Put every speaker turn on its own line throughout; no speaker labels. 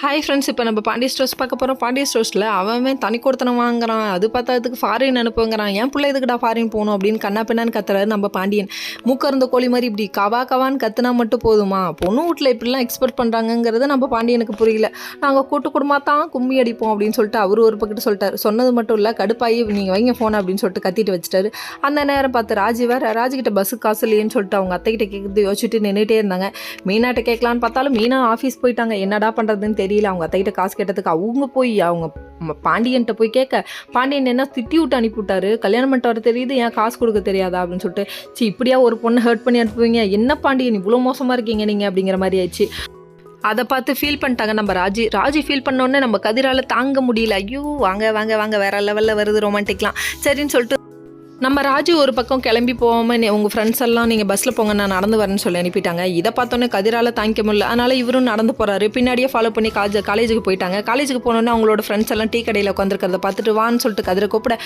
Hi friends, இப்போ நம்ம Pandya stores பார்க்க போகிறோம். பாண்டிய ஸ்டோர்ஸில் அவன் தனி கொடுத்தனம் வாங்குறான், அது பார்த்ததுக்கு ஃபாரின் அனுப்புங்கிறான், என் பிள்ளை எதுக்குடா ஃபாரின் போகணும் அப்படின்னு கண்ணா பின்னான்னு கத்துறாரு நம்ம பாண்டியன். மூக்க இருந்த கோழி மாதிரி இப்படி கவா கவான்னு கத்துனா மட்டும் போதுமா? பொண்ணு வீட்டில் இப்படிலாம் எக்ஸ்பெக்ட் பண்ணுறாங்கங்கிறது நம்ம பாண்டியனுக்கு புரியல. நாங்கள் கூட்டு குடும்பமாக தான் கும்மி அடிப்போம் அப்படின்னு சொல்லிட்டு அவர் ஒரு பக்கத்து சொல்லிட்டார். சொன்னது மட்டும் இல்லை, கடுப்பாகி நீங்கள் வைங்க ஃபோன் அப்படின்னு சொல்லிட்டு கத்திட்டு வச்சுட்டாரு. அந்த நேரம் பார்த்து ராஜுக்கிட்ட பஸ்ஸு காசு இல்லையேன்னு சொல்லிட்டு அவங்க அத்தைக்கிட்ட கேட்குறது யோசிச்சுட்டு நின்றுட்டே இருந்தாங்க. மீனாட்ட கேட்கலான்னு பார்த்தாலும் மீனா ஆஃபீஸ் போயிட்டாங்க. என்னடா பண்ணுறதுன்னு தெரியல. அவங்க அத்தைகிட்ட காசு கேட்டதுக்கு அவங்க போய் அவங்க பாண்டியன்ட்ட போய் கேட்க, பாண்டியன் என்ன திட்டி விட்டு அனுப்பிவிட்டாரு. கல்யாணம் பண்ணிட்டு வர தெரியுது, ஏன் காசு கொடுக்க தெரியாதா அப்படின்னு சொல்லிட்டு. இப்படியா ஒரு பொண்ணை ஹர்ட் பண்ணி அனுப்புவீங்க? என்ன பாண்டியன் இவ்வளோ மோசமாக இருக்கீங்க நீங்கள் அப்படிங்கிற மாதிரி ஆயிடுச்சு. அதை பார்த்து ஃபீல் பண்ணிட்டாங்க நம்ம ராஜி ஃபீல் பண்ணோன்னே நம்ம கதிரால் தாங்க முடியல. ஐயோ வாங்க வாங்க வாங்க, வேற லெவலில் வருது ரொமான்டிக்லாம் சரின்னு சொல்லிட்டு நம்ம ராஜு ஒரு பக்கம் கிளம்பி போகாமல் உங்கள் ஃப்ரெண்ட்ஸ் எல்லாம் நீங்கள் பஸ்ஸில் போங்க, நான் நடந்து வரேன்னு சொல்லி அனுப்பிட்டாங்க. இதை பார்த்தோன்னே கதிரால் தாங்கிக்க முடியல. அதனால் இவரும் நடந்து போகிறாரு. பின்னாடியே ஃபாலோ பண்ணி காலேஜுக்கு போயிட்டாங்க. காலேஜுக்கு போனோன்னே அவங்களோட ஃப்ரெண்ட்ஸ் எல்லாம் டீ கடையில் உட்காந்துருக்கிறத பார்த்துட்டு வான்னு சொல்லிட்டு கதிரை கூப்பிட,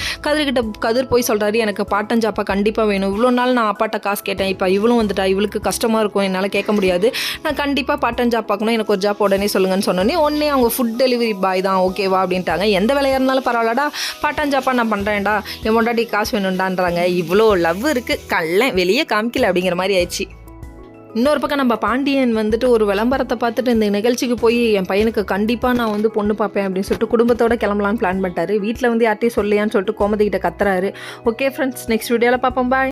கதிர் போய் சொல்கிறாரு, எனக்கு பார்ட் ஜாப்பா கண்டிப்பாக வேணும். இவ்வளோ நாள் நான் அப்பாட்ட காசு கேட்டேன், இப்போ இவளும் வந்துட்டா, இவளுக்கு கஷ்டமாக இருக்கும், என்னால் கேட்க முடியாது, நான் கண்டிப்பாக பார்ட் ஜாப் பார்க்கணும், எனக்கு ஒரு ஜாப் உடனே சொல்லுங்கன்னு சொன்னோன்னே உடனே அவங்க ஃபுட் டெலிவரி பாய் தான் ஓகேவா அப்படின்ட்டாங்க. எந்த வேலையாக இருந்தாலும் பரவாயில்லடா, பார்ட் ஜாப்பா நான் பண்ணுறேன்டா, என் பொண்டாட்டி காசு வேணும்டா. இவ்வளோ லவ் இருக்கு, கல்ல வெளியே காமிக்கல அப்படிங்கிற மாதிரி ஆயிடுச்சு. இன்னொரு பக்கம் நம்ம பாண்டியன் வந்துட்டு ஒரு விளம்பரத்தை பார்த்துட்டு இந்த நிகழ்ச்சிக்கு போய் என் பையனுக்கு கண்டிப்பாக நான் பொண்ணு பார்ப்பேன் அப்படின்னு சொல்லிட்டு குடும்பத்தோட கிளம்பலான்னு பிளான் பண்ணிட்டாரு. வீட்டில் யார்ட்டையும் சொல்லையான்னு சொல்லிட்டு கோமதி கிட்ட கத்துறாரு. ஓகே ஃப்ரெண்ட்ஸ், நெக்ஸ்ட் வீடியோவில் பார்ப்போம். பாய்.